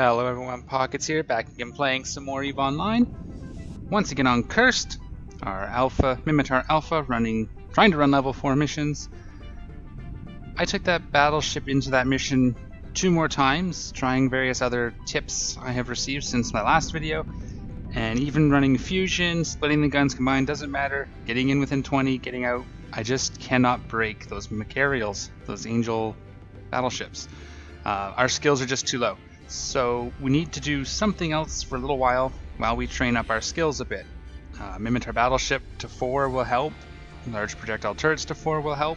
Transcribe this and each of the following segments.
Hello everyone, Pockets here, back again playing some more EVE Online. Once again on Cursed, our Alpha, Mimitar Alpha, trying to run level 4 missions. I took that battleship into that mission 2 more times, trying various other tips I have received since my last video. And even running fusion, splitting the guns combined, doesn't matter. Getting in within 20, getting out. I just cannot break those Macarials, those Angel battleships. Our skills are just too low. So we need to do something else for a little while we train up our skills a bit. Mimitar Battleship to 4 will help. Large projectile turrets to 4 will help.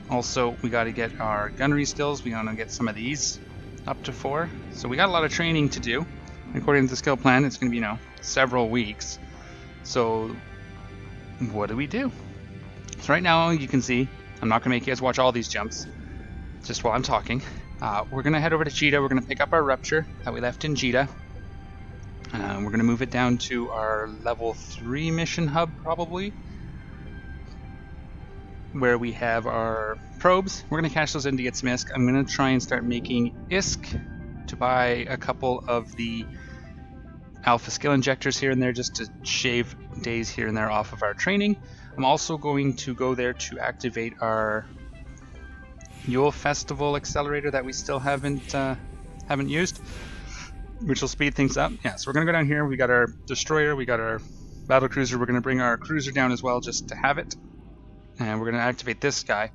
Also, we got to get our gunnery skills. We want to get some of these up to 4. So we got a lot of training to do. According to the skill plan, it's going to be, several weeks. So what do we do? So right now, you can see, I'm not going to make you guys watch all these jumps, just while I'm talking. We're going to head over to Jita. We're going to pick up our Rupture that we left in Jita. We're going to move it down to our level 3 mission hub, probably, where we have our probes. We're going to cash those in to get some ISK. I'm going to try and start making ISK to buy a couple of the Alpha skill injectors here and there, just to shave days here and there off of our training. I'm also going to go there to activate our Yule Festival accelerator that we still haven't used, which will speed things up. Yeah, so we're gonna go down here. We got our destroyer, we got our battle cruiser. We're gonna bring our cruiser down as well, just to have it, and we're gonna activate this guy.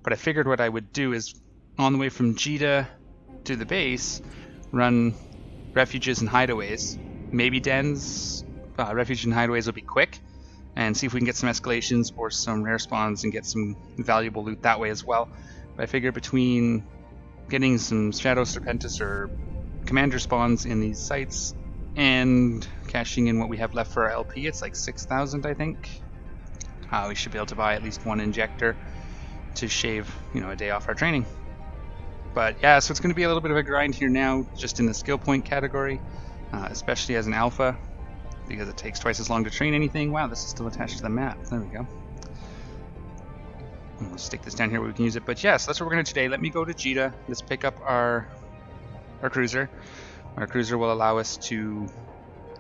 But I figured what I would do is, on the way from Jita to the base, run refuges and hideaways. Maybe dens. Refuge and hideaways will be quick, and see if we can get some escalations or some rare spawns and get some valuable loot that way as well. I figure between getting some Shadow Serpentis or Commander spawns in these sites and cashing in what we have left for our LP, it's like 6,000, I think. We should be able to buy at least 1 injector to shave, a day off our training. But yeah, so it's going to be a little bit of a grind here now, just in the skill point category, especially as an alpha, because it takes twice as long to train anything. Wow, this is still attached to the map. There we go. We'll stick this down here where we can use it. But yes, that's what we're going to do today. Let me go to Jita. Let's pick up our cruiser. Our cruiser will allow us to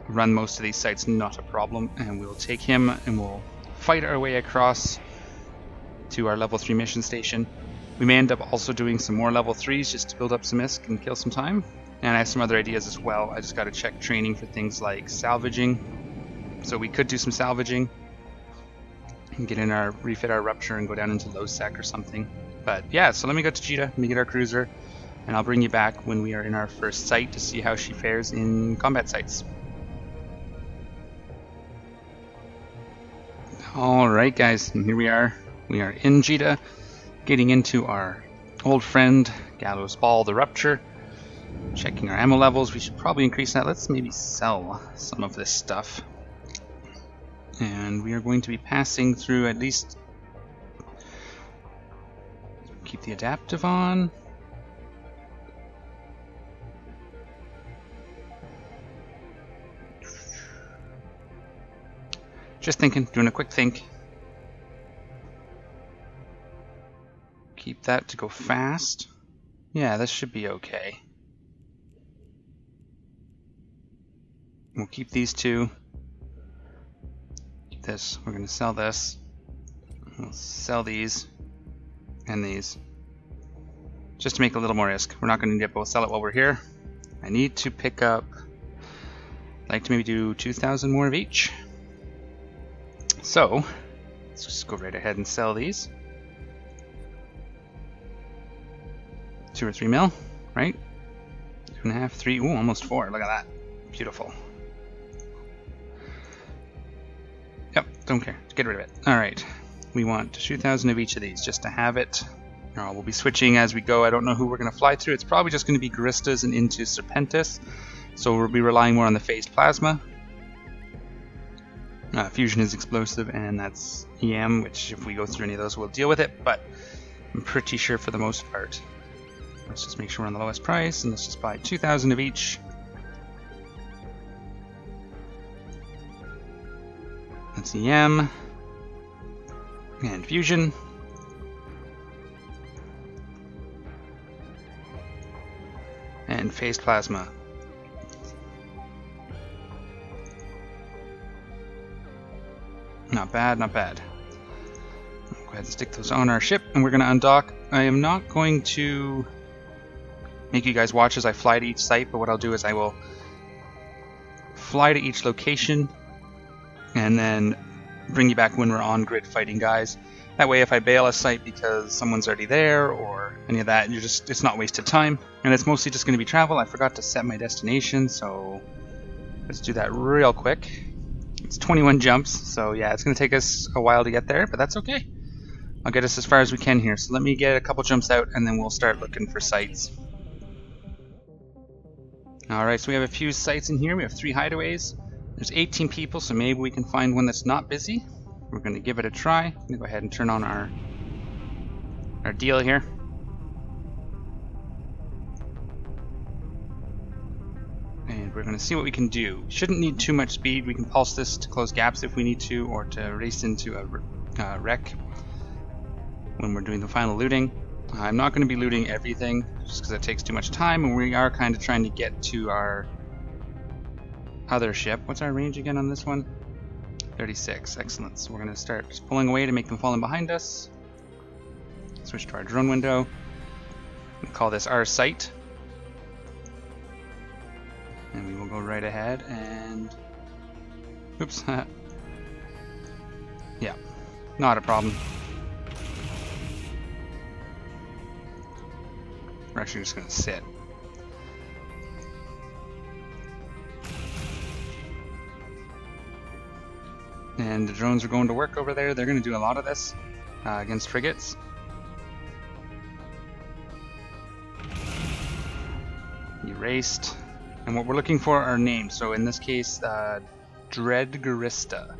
run most of these sites, not a problem. And we'll take him and we'll fight our way across to our level 3 mission station. We may end up also doing some more level 3s just to build up some ISK and kill some time. And I have some other ideas as well. I just got to check training for things like salvaging. So we could do some salvaging. Refit our Rupture and go down into low sec or something. But yeah, so let me go to Jita, let me get our cruiser, and I'll bring you back when we are in our first site to see how she fares in combat sites. Alright guys, and here we are. We are in Jita, getting into our old friend, Gallows Ball, the Rupture. Checking our ammo levels, we should probably increase that. Let's maybe sell some of this stuff. And we are going to be passing through at least... Keep the adaptive on. Just thinking, doing a quick think. Keep that to go fast. Yeah, this should be okay. We'll keep these 2. This. We're going to sell this. We'll sell these and these just to make a little more ISK. We're not going to both sell it while we're here. I need to pick up, I'd like to maybe do 2,000 more of each. So let's just go right ahead and sell these. 2 or 3 mil, right? 2.5, 3, ooh, almost 4. Look at that. Beautiful. Yep, don't care. Get rid of it. Alright. We want 2,000 of each of these just to have it. We'll be switching as we go. I don't know who we're going to fly through. It's probably just going to be Garistas and into Serpentis. So we'll be relying more on the phased plasma. Fusion is explosive, and that's EM, which if we go through any of those, we'll deal with it. But I'm pretty sure for the most part. Let's just make sure we're on the lowest price, and let's just buy 2,000 of each. That's EM and Fusion. phased plasma. Not bad, not bad. Go ahead and stick those on our ship, and we're going to undock. I am not going to make you guys watch as I fly to each site, but what I'll do is I will fly to each location and then bring you back when we're on grid fighting guys. That way if I bail a site because someone's already there or any of that, it's not wasted time. And it's mostly just going to be travel. I forgot to set my destination, so let's do that real quick. It's 21 jumps, so yeah, it's going to take us a while to get there, but that's okay. I'll get us as far as we can here. So let me get a couple jumps out and then we'll start looking for sites. Alright, so we have a few sites in here. We have 3 hideaways. There's 18 people, so maybe we can find one that's not busy. We're going to give it a try. I'm going to go ahead and turn on our deal here. And we're going to see what we can do. Shouldn't need too much speed. We can pulse this to close gaps if we need to, or to race into a wreck when we're doing the final looting. I'm not going to be looting everything just because it takes too much time, and we are kind of trying to get to our other ship. What's our range again on this one? 36. Excellent. So we're going to start just pulling away to make them fall in behind us. Switch to our drone window. We'll call this our site. And we will go right ahead and... Oops. Yeah. Not a problem. We're actually just going to sit. And the drones are going to work over there. They're going to do a lot of this against frigates. Erased. And what we're looking for are names. So in this case, Dreadgarista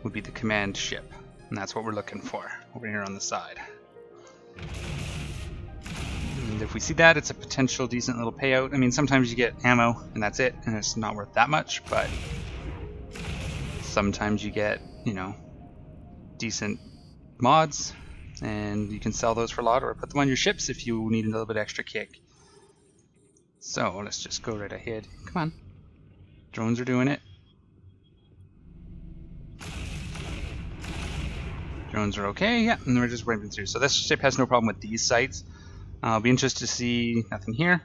would be the command ship. And that's what we're looking for over here on the side. And if we see that, it's a potential decent little payout. I mean, sometimes you get ammo and that's it, and it's not worth that much, but sometimes you get, you know, decent mods, and you can sell those for a lot or put them on your ships if you need a little bit extra kick. So let's just go right ahead. Come on. Drones are doing it. Drones are okay, yeah, and we're just wiping through. So this ship has no problem with these sites. I'll be interested to see, nothing here.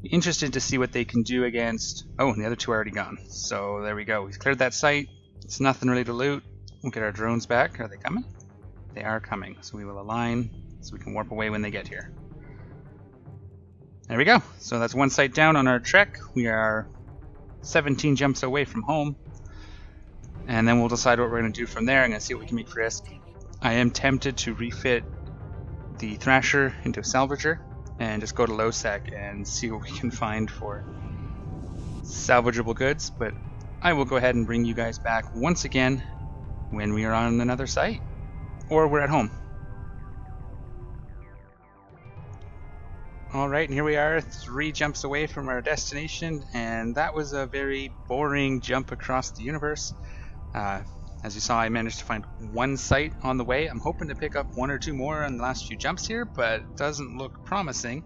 Be interested to see what they can do against, oh, and the other 2 are already gone. So there we go, we've cleared that site. It's nothing really to loot. We'll get our drones back. Are they coming? They are coming, so we will align so we can warp away when they get here. There we go. So that's 1 site down on our trek. We are 17 jumps away from home. And then we'll decide what we're going to do from there. I'm going to see what we can make for ISK. I am tempted to refit the Thrasher into a salvager and just go to low sec and see what we can find for salvageable goods. But I will go ahead and bring you guys back once again when we are on another site or we're at home. Alright, and here we are 3 jumps away from our destination, and that was a very boring jump across the universe. As you saw, I managed to find 1 site on the way. I'm hoping to pick up 1 or 2 more on the last few jumps here, but it doesn't look promising.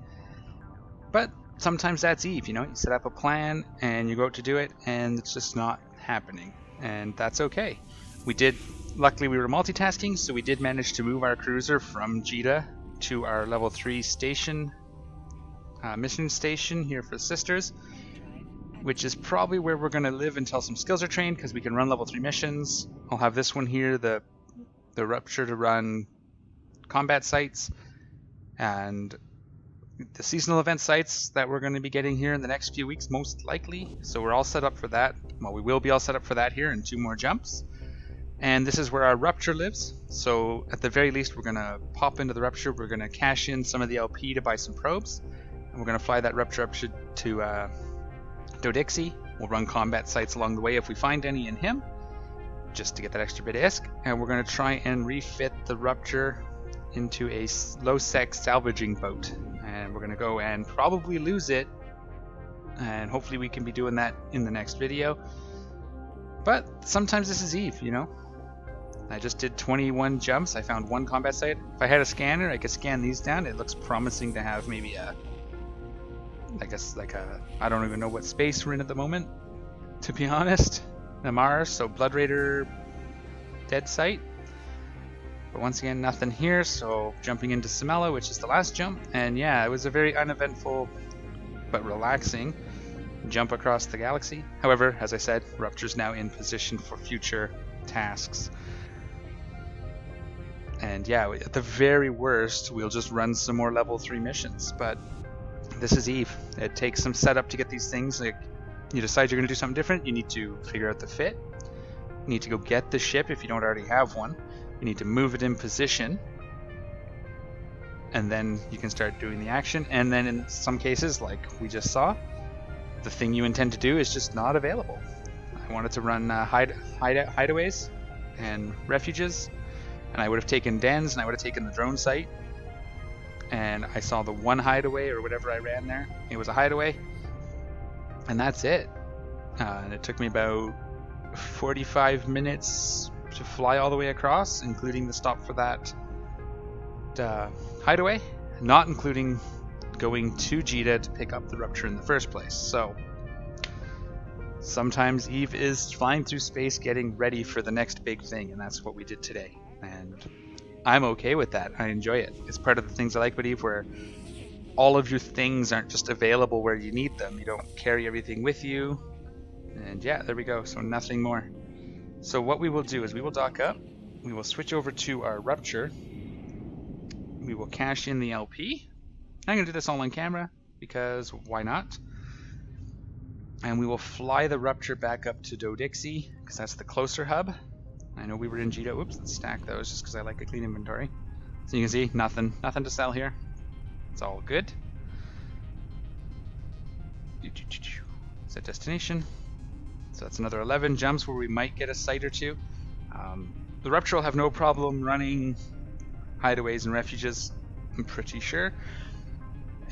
But sometimes that's Eve, you know, you set up a plan and you go out to do it and it's just not happening, and that's okay. Luckily we were multitasking, so we did manage to move our cruiser from Jita to our level 3 station, mission station here for Sisters, which is probably where we're going to live until some skills are trained, because we can run level 3 missions. I'll have this one here, the Rupture, to run combat sites, and the seasonal event sites that we're going to be getting here in the next few weeks, most likely. So we're all set up for that. Well, we will be all set up for that here in 2 more jumps. And this is where our Rupture lives. So at the very least, we're going to pop into the Rupture. We're going to cash in some of the LP to buy some probes. And we're going to fly that Rupture up to Dodixie. We'll run combat sites along the way if we find any in him, just to get that extra bit of ISK. And we're going to try and refit the Rupture into a low-sec salvaging boat. And we're going to go and probably lose it. And hopefully we can be doing that in the next video. But sometimes this is Eve, you know. I just did 21 jumps. I found 1 combat site. If I had a scanner, I could scan these down. It looks promising to have maybe a I guess like a, I don't even know what space we're in at the moment, to be honest. Namar, so Blood Raider dead site. But once again, nothing here, so jumping into Samela, which is the last jump. And yeah, it was a very uneventful but relaxing jump across the galaxy. However, as I said, Rupture's now in position for future tasks. And yeah, at the very worst, we'll just run some more level 3 missions. But this is Eve. It takes some setup to get these things. Like, you decide you're going to do something different, you need to figure out the fit. You need to go get the ship if you don't already have one. You need to move it in position. And then you can start doing the action. And then in some cases, like we just saw, the thing you intend to do is just not available. I wanted to run hideaways and refuges. And I would have taken dens, and I would have taken the drone site. And I saw the one hideaway, or whatever I ran there. It was a hideaway. And that's it. And it took me about 45 minutes to fly all the way across, including the stop for that hideaway. Not including going to Jita to pick up the Rupture in the first place. So, sometimes Eve is flying through space getting ready for the next big thing, and that's what we did today. And I'm okay with that. I enjoy it. It's part of the things I like about Eve, where all of your things aren't just available where you need them. You don't carry everything with you. And yeah, there we go. So nothing more. So what we will do is we will dock up. We will switch over to our Rupture. We will cash in the LP. I'm going to do this all on camera because why not? And we will fly the Rupture back up to Dodixie because that's the closer hub. I know we were in Jita. Oops, let's stack those just because I like a clean inventory. So you can see, nothing to sell here. It's all good. Set destination. So that's another 11 jumps where we might get a site or two. The Rupture will have no problem running hideaways and refuges, I'm pretty sure.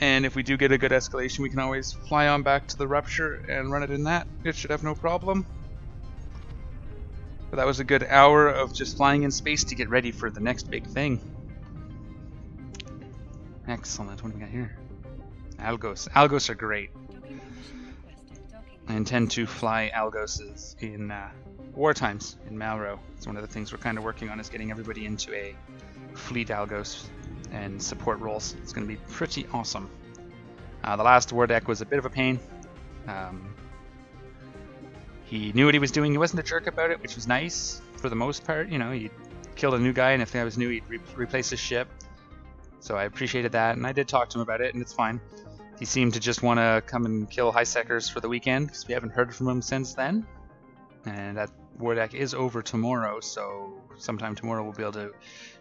And if we do get a good escalation, we can always fly on back to the Rupture and run it in that. It should have no problem. But that was a good hour of just flying in space to get ready for the next big thing. Excellent. What do we got here? Algos. Algos are great. I intend to fly Algoses in war times in Malro. It's one of the things we're kind of working on, is getting everybody into a fleet Algos and support roles. It's going to be pretty awesome. The last war deck was a bit of a pain. He knew what he was doing. He wasn't a jerk about it, which was nice for the most part. You know, he killed a new guy, and if the guy was new, he'd replace his ship. So I appreciated that, and I did talk to him about it, and it's fine. He seemed to just want to come and kill Highseckers for the weekend, because we haven't heard from him since then. And that war deck is over tomorrow, so sometime tomorrow we'll be able to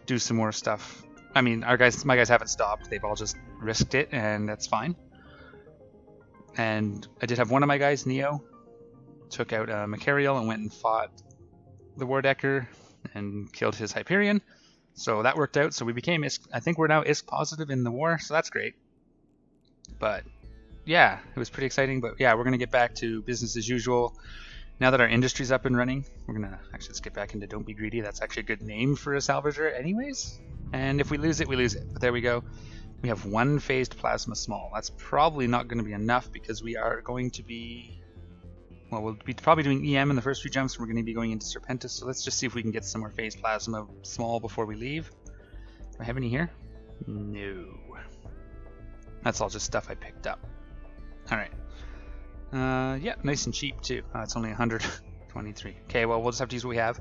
do some more stuff. I mean, my guys haven't stopped. They've all just risked it, and that's fine. And I did have one of my guys, Neo, took out Macariel and went and fought the Wardecker and killed his Hyperion. So that worked out. So we became ISK. I think we're now ISK positive in the war, so that's great. But yeah, it was pretty exciting. But yeah, we're going to get back to business as usual. Now that our industry's up and running, we're going to actually, let's get back into Don't Be Greedy. That's actually a good name for a salvager anyways. And if we lose it, we lose it. But there we go. We have one phased plasma small. That's probably not going to be enough because we are going to be... Well, we'll be probably doing EM in the first few jumps. We're going to be going into Serpentis, so let's just see if we can get some more phase plasma small before we leave. Do I have any here? No. That's all just stuff I picked up. Alright. Yeah, nice and cheap too. It's only 123. Okay, well, we'll just have to use what we have.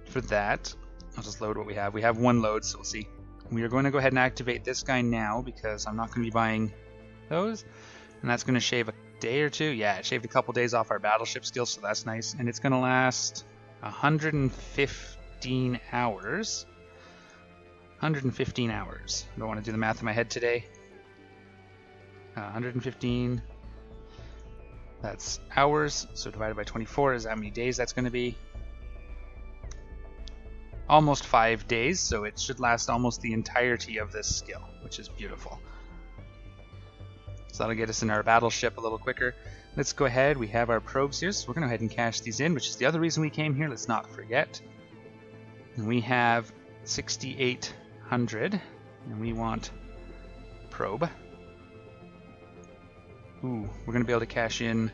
For that, I'll just load what we have. We have one load, so we'll see. We are going to go ahead and activate this guy now because I'm not going to be buying those. And that's going to shave a day or two. Yeah, it shaved a couple days off our battleship skills, so that's nice. And it's going to last 115 hours. 115 hours. I don't want to do the math in my head today. 115. That's hours. So divided by 24 is how many days that's going to be. Almost 5 days, so it should last almost the entirety of this skill, which is beautiful. So that'll get us in our battleship a little quicker. Let's go ahead. We have our probes here, so we're going to go ahead and cash these in, which is the other reason we came here. Let's not forget. And we have 6,800, and we want probe. Ooh, we're gonna be able to cash in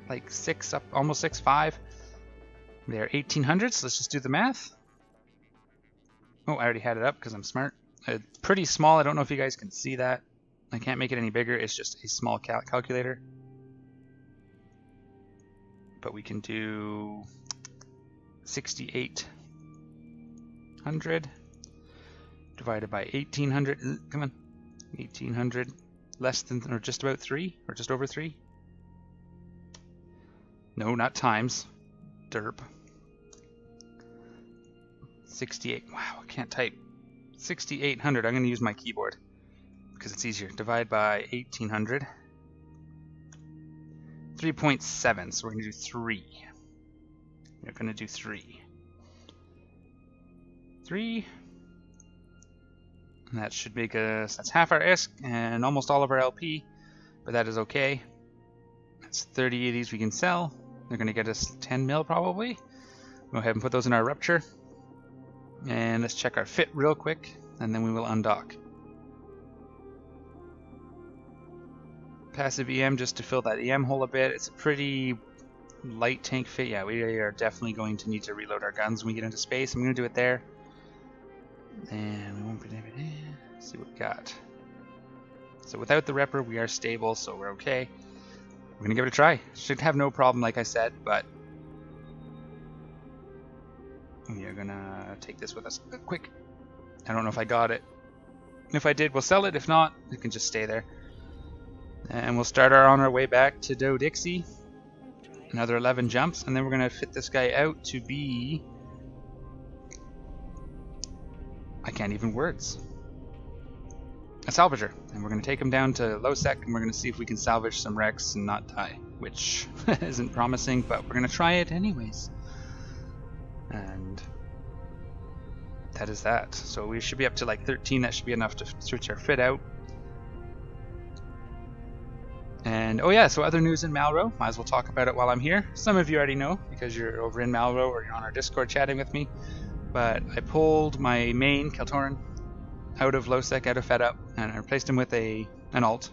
like 6 up, almost 6.5. They're 1800, so let's just do the math. Oh, I already had it up because I'm smart. Pretty small. I don't know if you guys can see that. I can't make it any bigger. It's just a small calculator. But we can do 6,800 divided by 1,800. Come on, 1,800 less than or just about 3 or just over 3. No, not times. Derp. 68. Wow, I can't type. 6,800. I'm going to use my keyboard because it's easier. Divide by 1,800. 3.7. So we're going to do 3. We're going to do 3. 3. And that should make us, that's half our ISK and almost all of our LP, but that is okay. That's 30 of these we can sell. They're going to get us 10 mil probably. Go ahead and put those in our rupture. And let's check our fit real quick, and then we will undock. Passive EM just to fill that EM hole a bit. It's a pretty light tank fit. Yeah, we are definitely going to need to reload our guns when we get into space. I'm going to do it there. And we won't be able to see what we got. So without the repper, we are stable, so we're okay. We're going to give it a try. Should have no problem, like I said, but we are going to take this with us quick. I don't know if I got it. If I did, we'll sell it. If not, it can just stay there. And we'll start on our way back to Doe Dixie. Another 11 jumps, and then we're going to fit this guy out to be... I can't even words. A salvager. And we're going to take him down to low sec, and we're going to see if we can salvage some wrecks and not die. Which isn't promising, but we're going to try it anyways. And that is that. So we should be up to like 13. That should be enough to switch our fit out. And oh yeah, so other news in Malro. Might as well talk about it while I'm here. Some of you already know because you're over in Malro or you're on our Discord chatting with me. But I pulled my main Keltoran out of low sec, out of fed up, and I replaced him with an alt,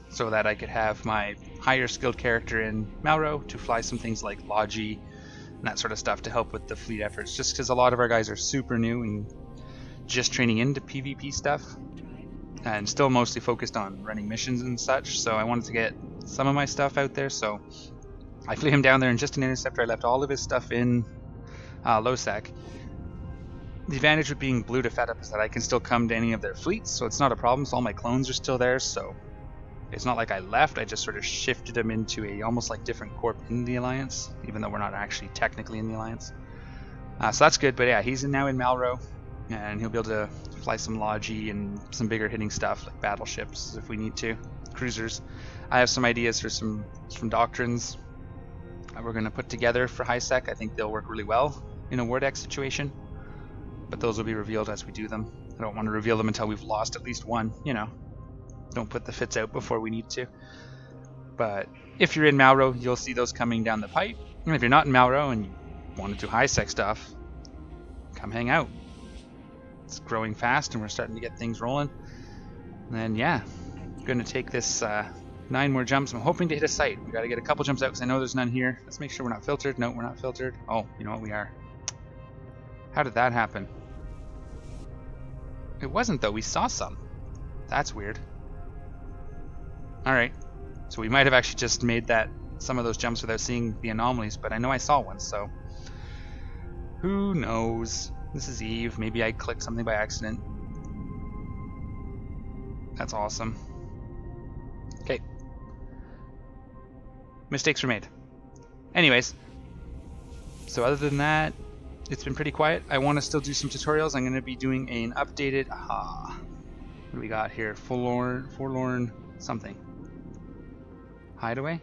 so that I could have my higher skilled character in Malro to fly some things like Logi and that sort of stuff to help with the fleet efforts. Just because a lot of our guys are super new and just training into PvP stuff, and still mostly focused on running missions and such. So I wanted to get some of my stuff out there. So I flew him down there in just an interceptor. I left all of his stuff in low sec. The advantage with being blue to fed up is that I can still come to any of their fleets, so it's not a problem. So all my clones are still there, so it's not like I left. I just sort of shifted them into a almost like different corp in the Alliance, even though we're not actually technically in the Alliance. So that's good, but yeah, he's now in Malro, and he'll be able to fly some Logi and some bigger hitting stuff like battleships if we need to, cruisers. I have some ideas for some doctrines that we're going to put together for high sec. I think they'll work really well in a War Deck situation, but those will be revealed as we do them. I don't want to reveal them until we've lost at least one, you know. Don't put the fits out before we need to. But if you're in Malro, you'll see those coming down the pipe. And if you're not in Malro and you want to do high sec stuff, come hang out. It's growing fast and we're starting to get things rolling. And then yeah, I'm going to take this 9 more jumps. I'm hoping to hit a site. We got to get a couple jumps out because I know there's none here. Let's make sure we're not filtered. No, we're not filtered. Oh, you know what, we are. How did that happen? It wasn't though. We saw some. That's weird. Alright. So we might have actually just made some of those jumps without seeing the anomalies, but I know I saw one, so who knows? This is Eve. Maybe I clicked something by accident. That's awesome. Okay. Mistakes were made. Anyways, so other than that, it's been pretty quiet. I want to still do some tutorials. I'm going to be doing an updated... what do we got here? Forlorn something. Hideaway?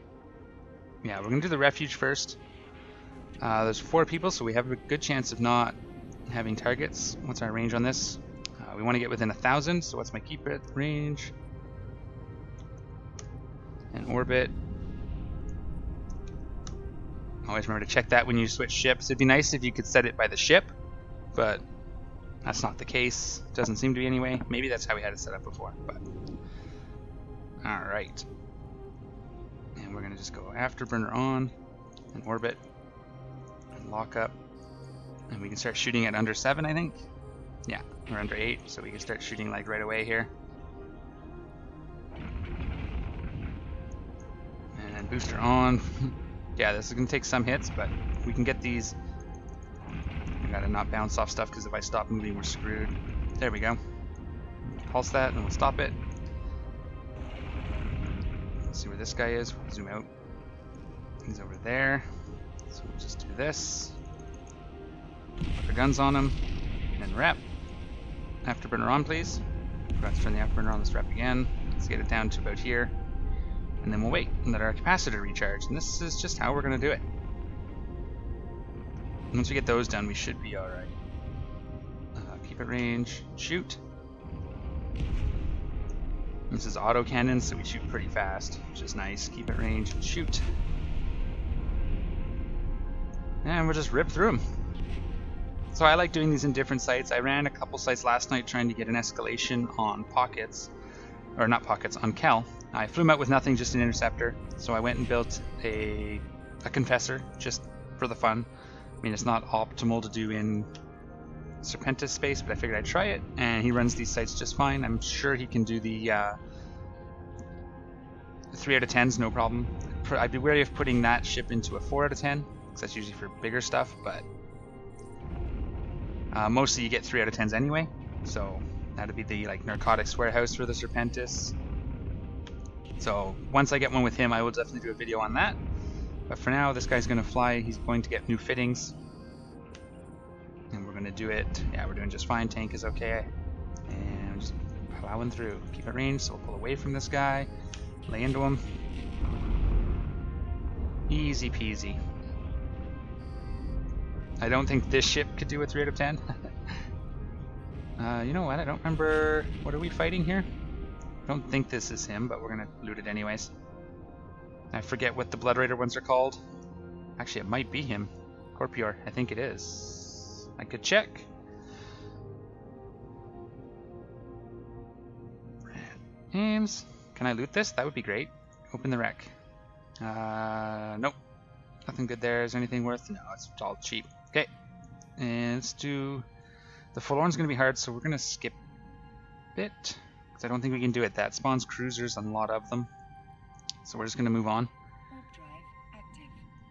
Yeah, we're going to do the refuge first. There's 4 people, so we have a good chance of not having targets. What's our range on this? We want to get within 1,000, so what's my keep it range? And orbit. Always remember to check that when you switch ships. It'd be nice if you could set it by the ship, but that's not the case. Doesn't seem to be anyway. Maybe that's how we had it set up before. But Alright. And we're going to just go afterburner on and orbit and lock up. And we can start shooting at under 7, I think. Yeah, we're under 8, so we can start shooting like right away here. And booster on. Yeah, this is going to take some hits, but we can get these. I gotta not bounce off stuff because if I stop moving, we're screwed. There we go. Pulse that and we'll stop it. Let's see where this guy is. We'll zoom out. He's over there. So we'll just do this. Put our guns on him. And then rep. Afterburner on, please. Forgot to turn the afterburner on. Let's rep again. Let's get it down to about here. And then we'll wait and let our capacitor recharge. And this is just how we're going to do it. Once we get those done, we should be alright. Keep it range. Shoot. This is auto cannon, so we shoot pretty fast, which is nice. Keep it range. Shoot. And we'll just rip through them. So I like doing these in different sites. I ran a couple sites last night trying to get an escalation on pockets. Or not pockets, on Kel. I flew him out with nothing, just an interceptor. So I went and built a confessor, just for the fun. I mean, it's not optimal to do in Serpentis space, but I figured I'd try it, and he runs these sites just fine. I'm sure he can do the 3 out of 10s, no problem. I'd be wary of putting that ship into a 4 out of 10, because that's usually for bigger stuff, but mostly you get 3 out of 10s anyway, so that'd be the like narcotics warehouse for the Serpentis. So once I get one with him, I will definitely do a video on that. But for now, this guy's going to fly. He's going to get new fittings. And we're going to do it. Yeah, we're doing just fine. Tank is okay. And just plowing through. Keep it range, so we'll pull away from this guy. Lay into him. Easy peasy. I don't think this ship could do a 3 out of 10. You know what? I don't remember. What are we fighting here? I don't think this is him, but we're going to loot it anyways. I forget what the Blood Raider ones are called. Actually, it might be him. Corpior, I think it is. I could check. Aims. Can I loot this? That would be great. Open the wreck. Nope. Nothing good there. Is there anything worth? No, it's all cheap. Okay. And let's do... The Forlorn's going to be hard, so we're going to skip it. Because I don't think we can do it. That spawns cruisers and a lot of them. So we're just going to move on.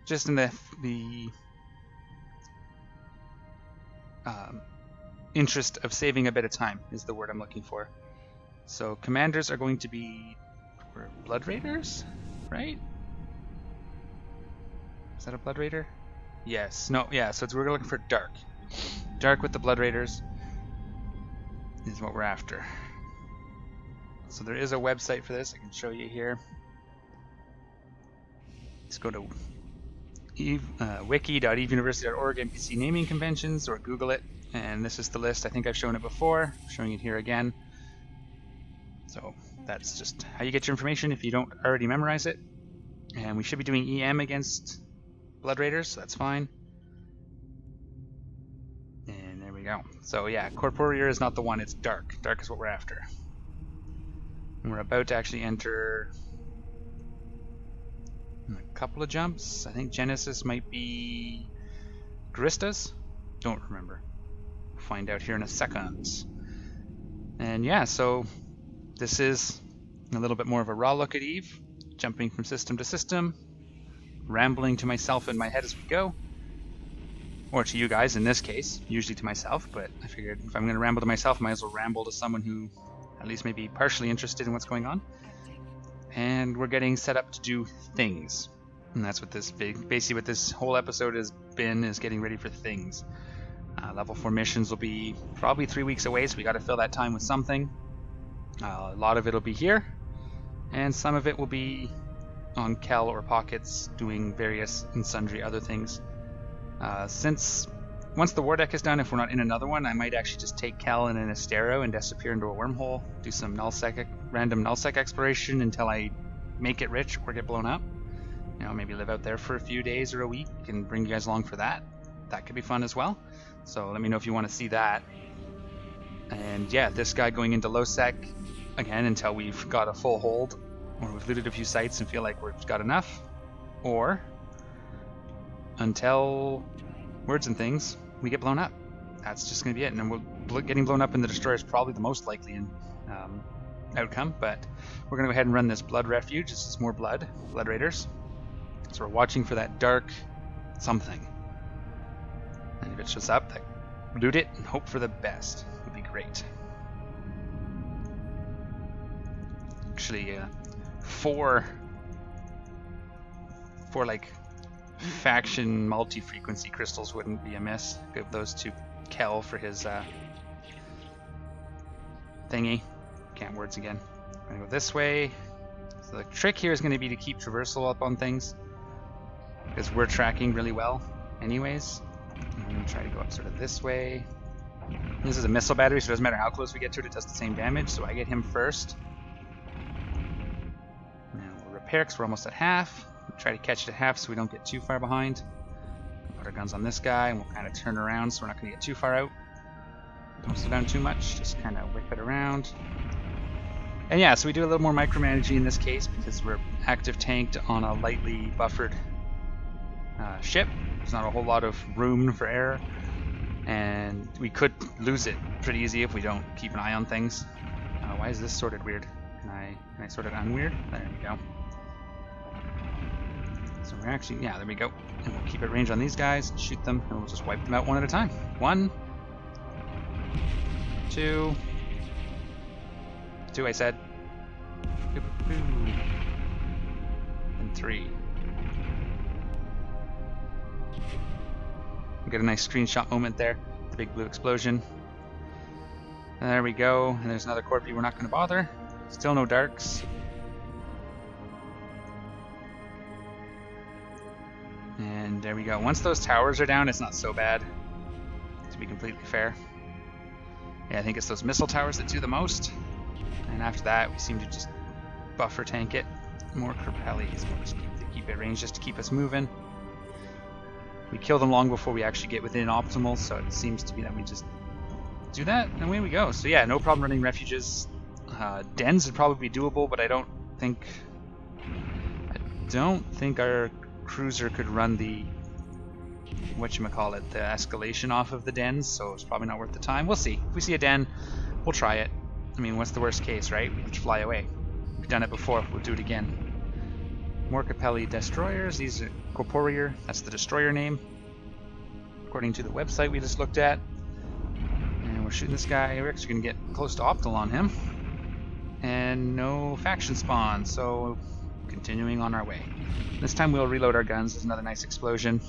Just in the interest of saving a bit of time is the word I'm looking for. So commanders are going to be Blood Raiders, right? Is that a Blood Raider? Yes. No. Yeah. So we're looking for Dark. Dark with the Blood Raiders is what we're after. So there is a website for this. I can show you here. Just go to wiki.eveuniversity.org NPC naming conventions, or Google it, and this is the list. I think I've shown it before. I'm showing it here again. So that's just how you get your information if you don't already memorize it. And we should be doing EM against Blood Raiders, so that's fine. And there we go. So yeah, Corporeer is not the one, it's Dark. Dark is what we're after. And we're about to actually enter a couple of jumps. I think Genesis might be Gristas? Don't remember. We'll find out here in a second. And yeah, so this is a little bit more of a raw look at Eve. Jumping from system to system. Rambling to myself in my head as we go. Or to you guys in this case. Usually to myself, but I figured if I'm going to ramble to myself, I might as well ramble to someone who at least may be partially interested in what's going on. And we're getting set up to do things. And that's what this basically what this whole episode has been, is getting ready for things. Level 4 missions will be probably 3 weeks away, so we got to fill that time with something. A lot of it will be here, and some of it will be on Kel or Pockets doing various and sundry other things. Since once the war deck is done, if we're not in another one, I might actually just take Kel and an Astero and disappear into a wormhole, do some random nullsec exploration until I make it rich or get blown up. You know, maybe live out there for a few days or a week and bring you guys along for that. That could be fun as well. So let me know if you want to see that. And yeah, this guy going into low sec again until we've got a full hold or we've looted a few sites and feel like we've got enough, or until words and things, we get blown up. That's just going to be it. And then getting blown up in the destroyer is probably the most likely outcome, but we're going to go ahead and run this blood refuge. This is more blood raiders. So we're watching for that dark something. And if it shows up, loot it and hope for the best. Would be great. Actually, four like faction multi-frequency crystals wouldn't be amiss. Give those to Kel for his thingy. Can't words again. I'm gonna go this way. So the trick here is going to be to keep traversal up on things, because we're tracking really well anyways. I'm going to try to go up sort of this way. This is a missile battery, so it doesn't matter how close we get to it, it does the same damage, so I get him first. Now we'll repair because we're almost at half. We'll try to catch it at half so we don't get too far behind. Put our guns on this guy and we'll kind of turn around so we're not going to get too far out. Don't slow down too much, just kind of whip it around. And yeah, so we do a little more micromanaging in this case because we're active tanked on a lightly buffered ship. There's not a whole lot of room for error, and we could lose it pretty easy if we don't keep an eye on things. Why is this sorted weird? Can I sort it unweird? There we go. So we're actually, yeah, there we go. And we'll keep it range on these guys, shoot them, and we'll just wipe them out one at a time. 1, 2, I said. And 3. We get a nice screenshot moment there. The big blue explosion. And there we go. And there's another Corpy. We're not going to bother. Still no darks. And there we go. Once those towers are down, it's not so bad. To be completely fair. Yeah, I think it's those missile towers that do the most. And after that, we seem to just buffer tank it. More Corpellis. We'll just keep it range just to keep us moving. We kill them long before we actually get within optimal, so it seems to be that we just do that, and away we go. So yeah, no problem running refuges. Dens would probably be doable, but I don't think our cruiser could run the the escalation off of the dens, so it's probably not worth the time. We'll see. If we see a den, we'll try it. I mean, what's the worst case, right? We just fly away. We've done it before, we'll do it again. More Capelli destroyers. These are Corporier, that's the destroyer name, according to the website we just looked at. And we're shooting this guy. We're actually going to get close to optimal on him. And no faction spawn, so continuing on our way. This time we'll reload our guns. There's another nice explosion.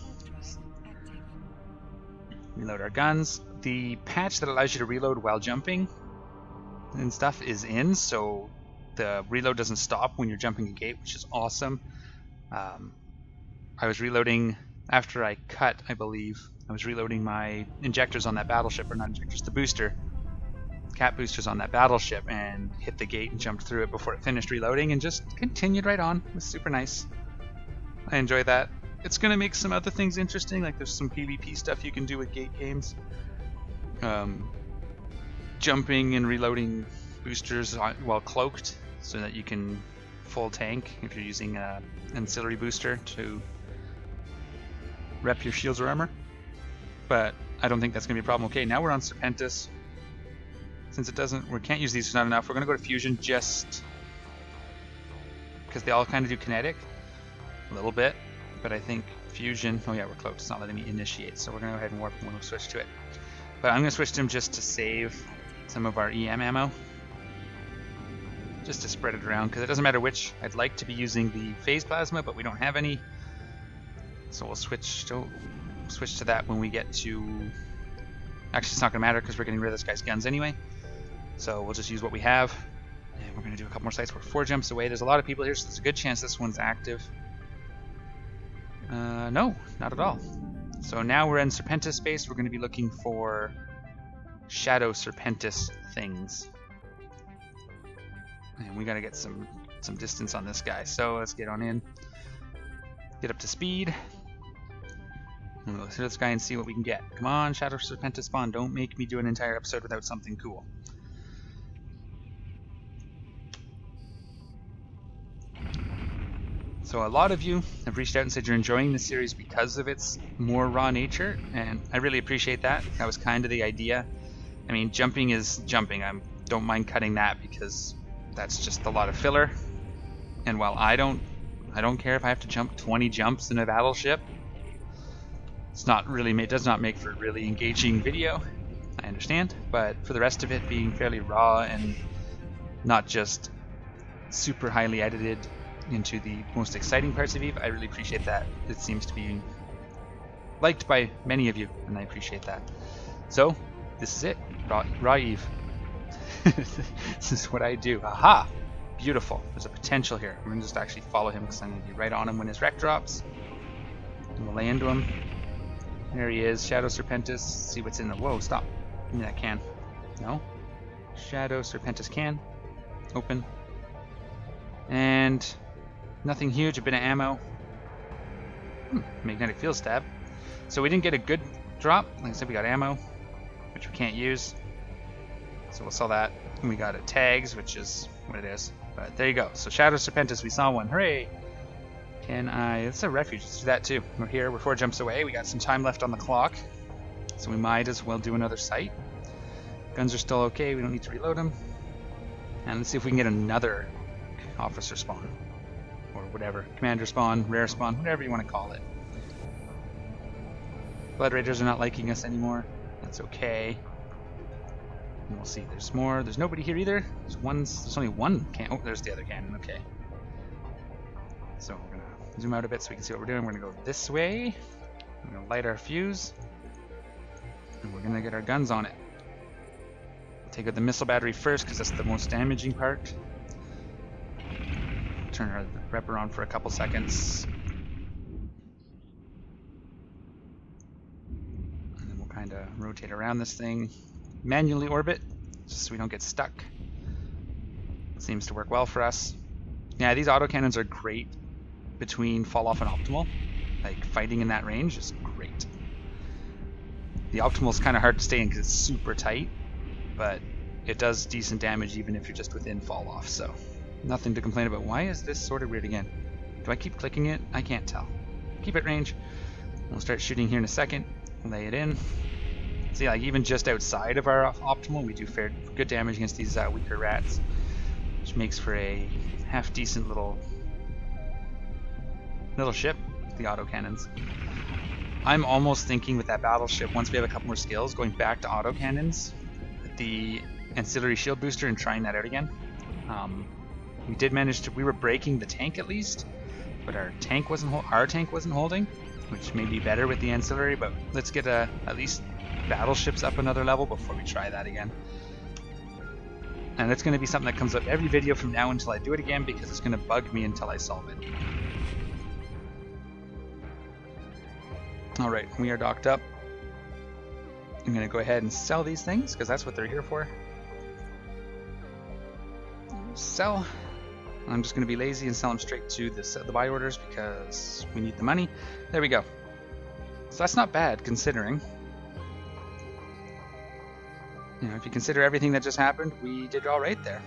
Reload our guns. The patch that allows you to reload while jumping and stuff is in, so the reload doesn't stop when you're jumping a gate, which is awesome. I was reloading after I cut, I believe. I was reloading my injectors on that battleship, or not injectors, the booster. Cat boosters on that battleship, and hit the gate and jumped through it before it finished reloading and just continued right on. It was super nice. I enjoy that. It's going to make some other things interesting, like there's some PvP stuff you can do with gate games. Jumping and reloading boosters while cloaked, so that you can full tank if you're using an ancillary booster to rep your shields or armor. But I don't think that's going to be a problem. Okay, now we're on Serpentis. Since we can't use these, it's not enough. We're going to go to Fusion just because they all kind of do kinetic a little bit. But I think Fusion, oh yeah, we're cloaked. It's not letting me initiate, so we're going to go ahead and warp and we'll switch to it. But I'm going to switch to them just to save some of our EM ammo, just to spread it around, because it doesn't matter which. I'd like to be using the phase plasma, but we don't have any, so we'll switch to that when we get to. Actually, it's not going to matter because we're getting rid of this guy's guns anyway, so we'll just use what we have. And we're going to do a couple more sites. We're 4 jumps away. There's a lot of people here, so there's a good chance this one's active. No, not at all. So now we're in Serpentis space. We're going to be looking for Shadow Serpentis things. And we got to get some distance on this guy. So let's get on in. Get up to speed. And we'll hit this guy and see what we can get. Come on, Shadow Serpentis spawn. Don't make me do an entire episode without something cool. So a lot of you have reached out and said you're enjoying the series because of its more raw nature, and I really appreciate that. That was kind of the idea. I mean, jumping is jumping. I don't mind cutting that because that's just a lot of filler. And while I don't care if I have to jump 20 jumps in a battleship. It's not really, it does not make for a really engaging video. I understand, but for the rest of it being fairly raw and not just super highly edited into the most exciting parts of EVE, I really appreciate that. It seems to be liked by many of you, and I appreciate that. So, this is it. Raw EVE. This is what I do. Aha! Beautiful. There's a potential here. I'm going to just actually follow him because I'm going to be right on him when his wreck drops. And we'll lay into him. There he is. Shadow Serpentis. See what's in the... Whoa, stop. Give me that can. No. Shadow Serpentis can. Open. And nothing huge. A bit of ammo. Magnetic field stab. So we didn't get a good drop. Like I said, we got ammo, which we can't use. So we'll sell that. And we got a tags, which is what it is. But there you go. So Shadow Serpentis, we saw one. Hooray! Can I... It's a refuge. Let's do that too. We're here. We're 4 jumps away. We got some time left on the clock. So we might as well do another site. Guns are still okay. We don't need to reload them. And let's see if we can get another officer spawn. Or whatever. Commander spawn, rare spawn, whatever you want to call it. Blood Raiders are not liking us anymore. That's okay. And we'll see. There's more. There's nobody here either. There's only one cannon. Oh, there's the other cannon. Okay. So we're going to zoom out a bit so we can see what we're doing. We're going to go this way. We're going to light our fuse. And we're going to get our guns on it. Take out the missile battery first because that's the most damaging part. Turn our repper on for a couple seconds. And then we'll kind of rotate around this thing. Manually orbit, just so we don't get stuck. Seems to work well for us. Yeah, these autocannons are great between fall off and optimal. Like, fighting in that range is great. The optimal is kind of hard to stay in because it's super tight, but it does decent damage even if you're just within fall off, so nothing to complain about. Why is this sorted weird again? Do I keep clicking it? I can't tell. Keep it range. We'll start shooting here in a second. Lay it in. See, like even just outside of our optimal, we do fair good damage against these weaker rats, which makes for a half decent little ship. The autocannons. I'm almost thinking with that battleship, once we have a couple more skills, going back to autocannons, the ancillary shield booster, and trying that out again. We did manage to. We were breaking the tank at least, but our tank wasn't holding, which may be better with the ancillary. But let's get at least battleships up another level before we try that again. And it's going to be something that comes up every video from now until I do it again because it's going to bug me until I solve it. Alright, we are docked up. I'm going to go ahead and sell these things because that's what they're here for. Sell. I'm just going to be lazy and sell them straight to the buy orders because we need the money. There we go. So that's not bad considering. You know, if you consider everything that just happened, we did all right there.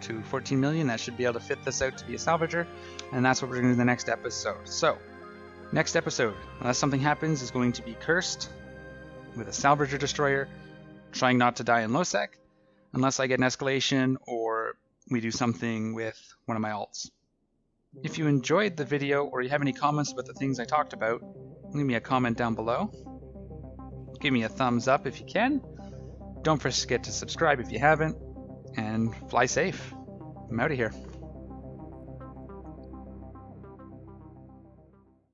To 14 million, that should be able to fit this out to be a salvager, and that's what we're going to do in the next episode. So, next episode, unless something happens, is going to be cursed with a salvager destroyer, trying not to die in low sec, unless I get an escalation or we do something with one of my alts. If you enjoyed the video or you have any comments about the things I talked about, leave me a comment down below. Give me a thumbs up if you can. Don't forget to subscribe if you haven't. And fly safe. I'm out of here.